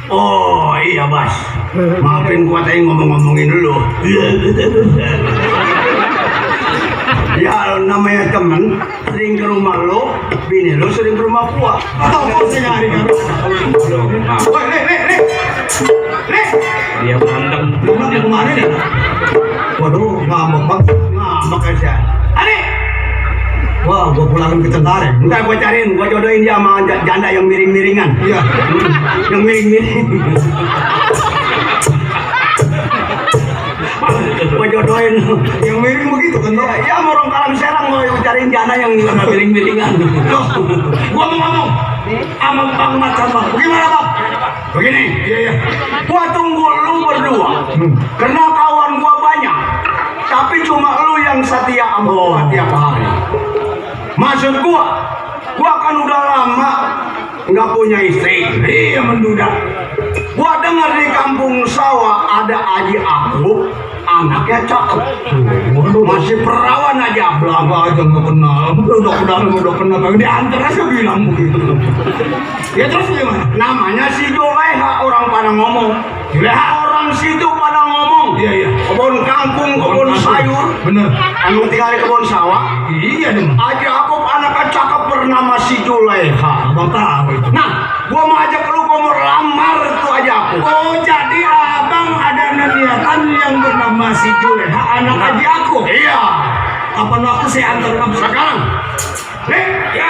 Oh iya Bas, maafin gua tadi ngomong-ngomongin dulu. Ya namanya temen, sering ke rumah lo, bini lo sering ke rumah gua. Atau kau saya nyari kan? Woi, Nek, Dia berantem. Lu kemana nih? Waduh, ngambek aja. Adik! Wah, gua pulangin ke Cengkareng. Entar gua cariin, gua jodohin dia sama janda yang miring-miringan. Iya. Yang miring-miring. Gua jodohin yang miring begitu kan? Ya, mau orang Kalang Serang gua cariin janda yang miring-miringan. Loh, gua mau ngomong sama Bang Mat sama. Bagaimana, Bang? Begini, iya. Gua tunggu lu berdua. Karena kawan gua banyak. Tapi cuma lu yang setia sama gua tiap hari. Maksud gua kan udah lama nggak punya istri. Iya menduda. Gua dengar di kampung sawah ada aji aku, anaknya cakep. Masih perawan aja, belaka aja nggak kenal. Udah kenal. Diantar aja bilang begitu. Ya terus gimana? Namanya si Joleha, orang pada ngomong. Joleha orang situ pada ngomong. Iya. Kebun kangkung, kebun sayur. Bener. Anu tinggal di kebun sawah. Iya dong. Aji aku anaknya cakep bernama si Joleha. Abang tahu itu. Nah, gua mau ajak lu, gua mau lamar tuh aja aku. Oh, jadi abang ada niatan yang bernama si Joleha, anak aji aku. Iya. Kapan waktu saya antar kamu sekarang? Nih, ya.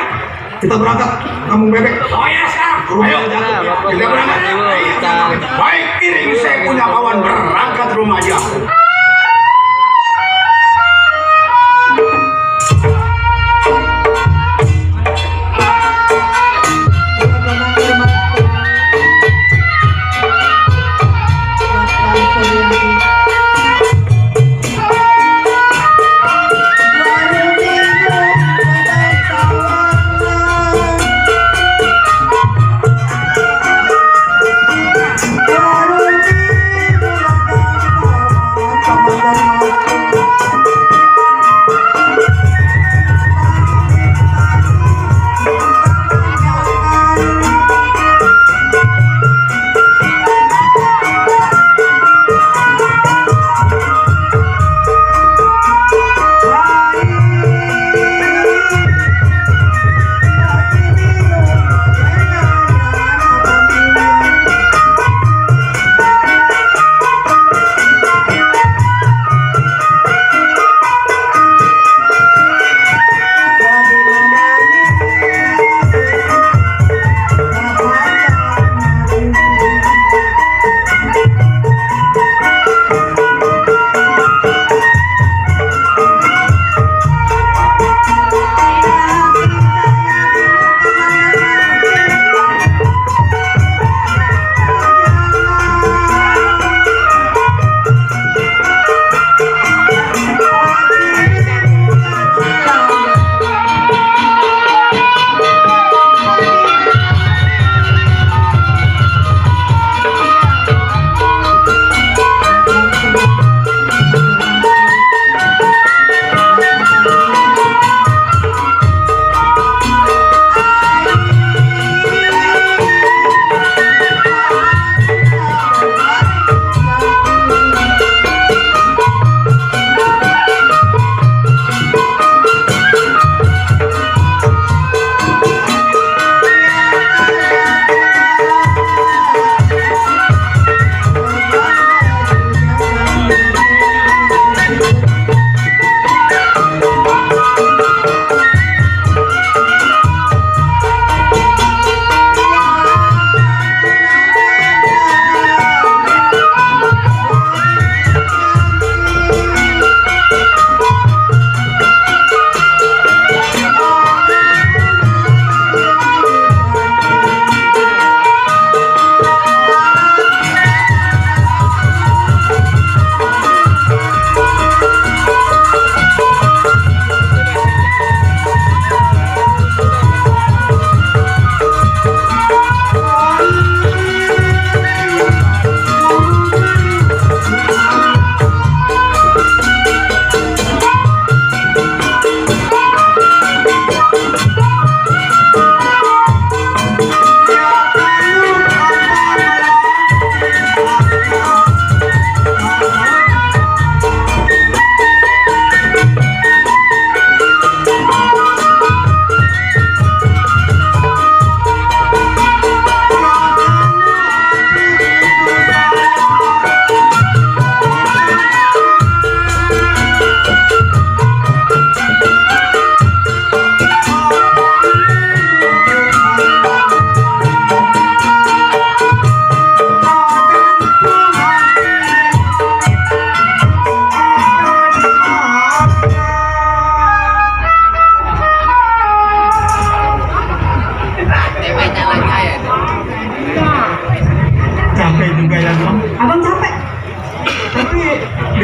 Kita berangkat kampung bebek. Oh ya sekarang. Ayo, kita berangkat. Baik, iring saya punya kawan berangkat rumah aja.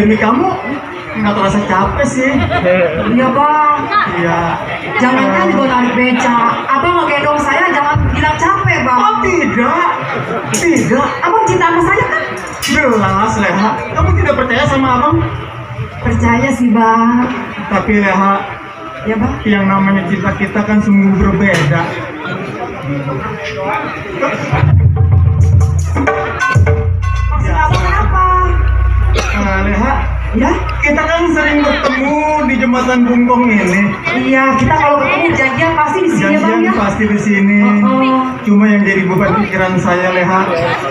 demi kamu nggak terasa capek sih. Iya bang. Iya. Jangankan juga narik beca. Abang ngegendong saya jangan bilang capek bang. Oh tidak, tidak. Abang cinta sama saya kan? Jelas Leha, kamu tidak percaya sama abang? Percaya sih bang. Tapi Leha, Ya bang. yang namanya cinta kita kan sungguh berbeda. Maksud abang apa? Leha, Ya? kita kan sering bertemu di jembatan Bungkong ini. Iya, kita kalau ketemu janjian pasti di sini ya bang Janjian ya. pasti di sini. Oh. Cuma yang jadi beban pikiran saya Leha,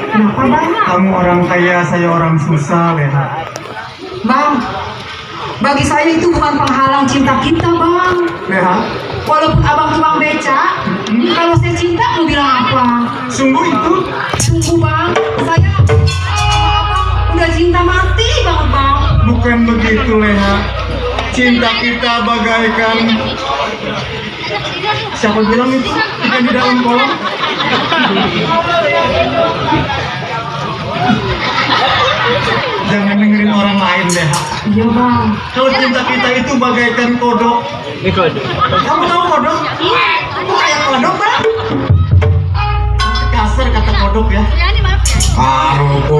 Kenapa bang? kamu orang kaya, saya orang susah Leha. Bang, bagi saya itu bukan penghalang cinta kita bang. Leha, Walaupun abang tukang beca, kalau saya cinta mau bilang apa? sungguh itu Sungguh bang, saya sama abang udah cinta mati banget bang. bukan begitu Leha. Cinta kita bagaikan, siapa bilang itu ikan di dalam kolam? Jangan dengerin orang lain Leha. Iya bang. Kalau cinta kita itu bagaikan kodok. Kamu tahu kodok? Itu kayak kodok bang. Kasar kata kodok ya. Karuku.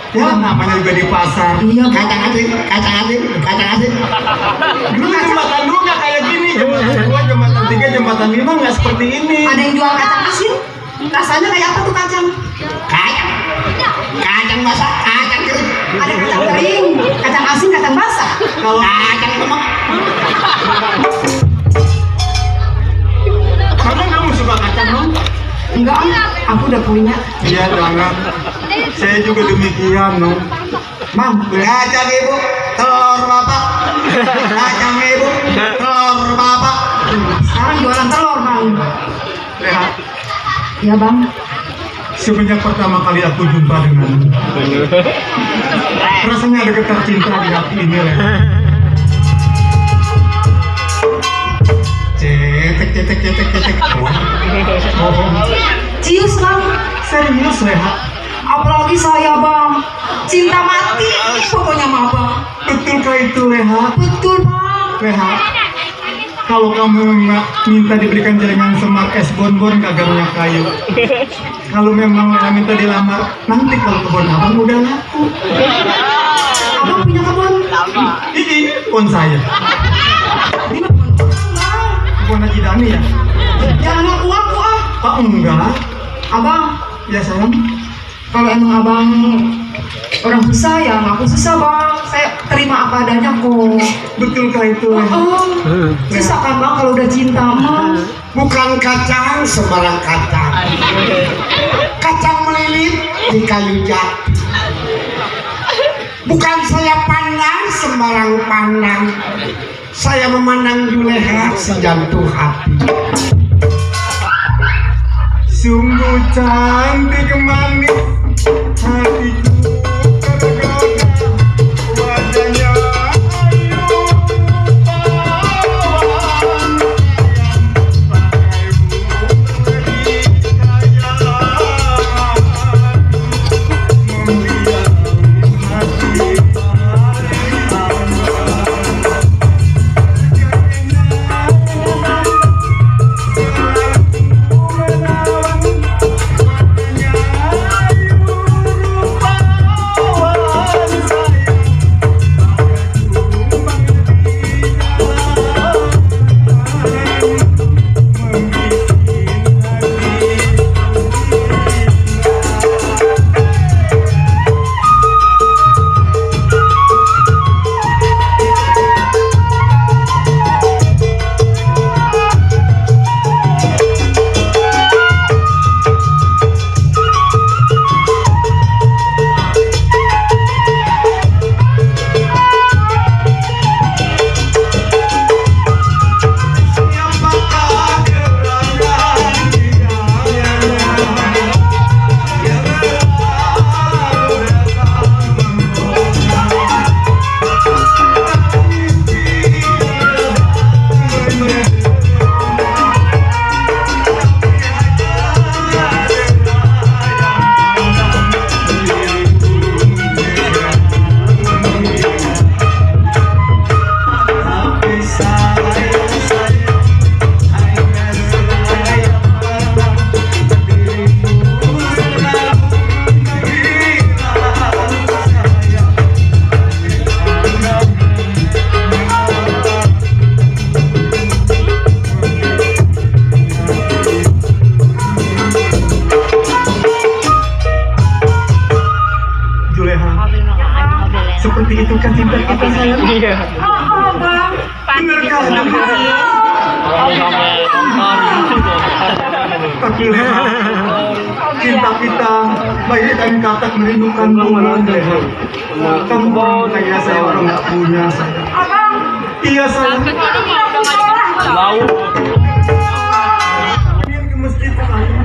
Ya namanya juga di pasar. Iya bang. Kacang asin. Dulu jembatan dulu nggak kayak gini. Jembatan 2, jembatan 3, jembatan 5 nggak seperti ini. Ada yang jual kacang asin? Rasanya kayak apa tuh kacang? Kacang basah, kacang kering. Ada kacang kering, kacang asin, kacang basah. Kalau Kacang lemak. memang kamu suka kacang dong? Enggak, aku udah punya. Iya jangan. Saya juga demikian dong. Bang, Kacang ibu, telur bapak. Kacang ibu, telur bapak. sekarang jualan telur bang. Leha, Iya bang. semenjak pertama kali aku jumpa denganmu, rasanya ada getar cinta di hati ini Leha. Cetek. Oh, Cius bang. serius Leha. Apalagi saya bang. Cinta mati pokoknya sama abang. Betulkah itu Leha? Betul bang. Leha, kalau kamu nggak minta diberikan jaringan semak es bonbon gagangnya kayu. Kalau memang Leha minta dilamar, nanti kalau kebun abang udah laku. Abang punya kebun. Ini kebun saya, Ini mah kebun bang. kebun Haji Dani ya? Jangan ngaku-ngaku ah. Pak enggak, Abang, ya sayang. kalau emang abang orang susah ya ngaku susah bang. Saya terima apa adanya kok. Betulkah itu Leha? Oh, susah kan bang kalau udah cinta mah. Bukan kacang sembarang kacang. Kacang melilit di kayu jati. Bukan saya pandang sembarang pandang. Saya memandang Juleha si jantung hati. Sungguh cantik manis hatiku tergoda, wajahnya ayu rupawan, pakai budi kaya, membiayai hati Leha, cinta kita bagaikan katak merindukan bulan Leha. Kamu orang kaya, saya orang nggak punya saya. Iya sayang. Biar ke masjid sayang.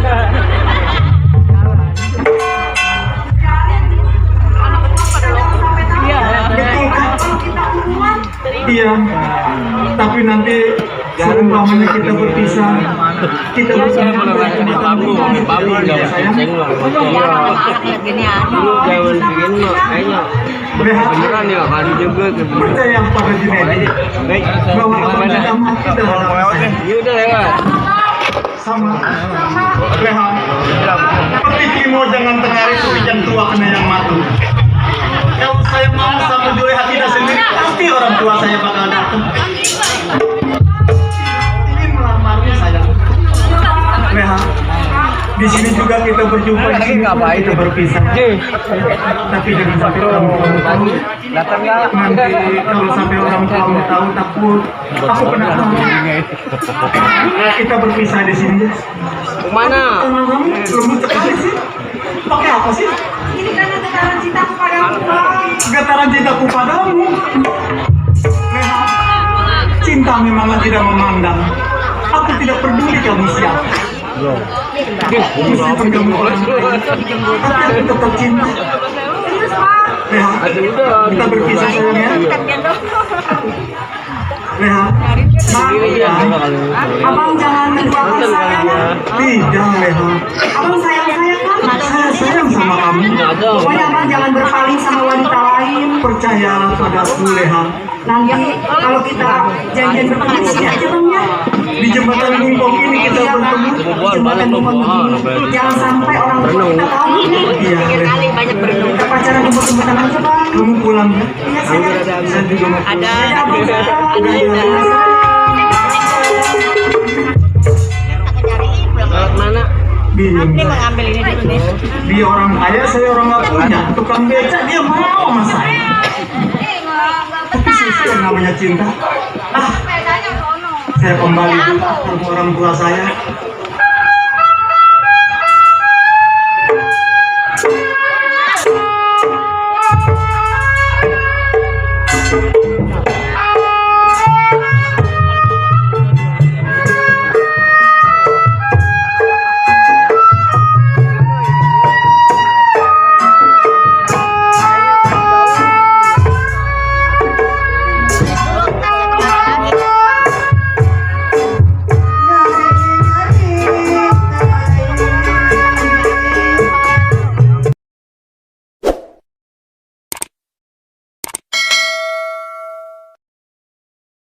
Betul kan? Iya. Tapi nanti seumpamanya kita berpisah, kita bersama percaya pada Junedi bahwa akan ada mati dalam sama Leha. Seperti Kimo jangan tertarik yang tua kena yang mati. Kalau saya mau sama Juleha tidak sendiri, pasti orang tua saya bakal datang. Ingin melamarnya saya. Leha, di sini juga kita berjumpa, di sini juga kita berpisah. Tapi jangan sampai kamu tahu. Nanti kalau sampai orang kamu tahu takut. Aku pernah tahu. Kita berpisah di sini. Mana? Kamu lembut sekali sih. Pakai apa sih? Ini karena getaran cintaku padamu, Bang. Getaran cintaku padamu. Leha, cinta memang tidak memandang. Aku tidak peduli kamu siapa. Meskipun kamu orang lain, tapi aku tetap cinta. Serius, Bang. Leha, kita berpisah sayang ya. Leha, Abang jangan menduakan saya ya. tidak Leha. Abang sayang-sayang kan? Saya sayang sama kamu. Pokoknya abang jangan berpaling sama wanita lain. Percayalah padaku Leha. Nanti kalau kita janjian bertemu di sini aja bang ya. Di jembatan Bungkong ini kita Iya, Bang. bertemu. Di jembatan Bungkong ini. Jangan sampai orang tua kita tahu. Iya Leha. Kita pacaran di jembatan aja bang. Kamu pulang ya. Iya sayang. Saya juga mau pulang. Dadah, abang sayang. Mana? Bingung. Mengambil ini dulu nih. Dia orang kaya, saya orang nggak punya. Tukang beca dia mau sama saya. Tapi susah yang namanya cinta. Ah, saya kembali ke orang tua saya.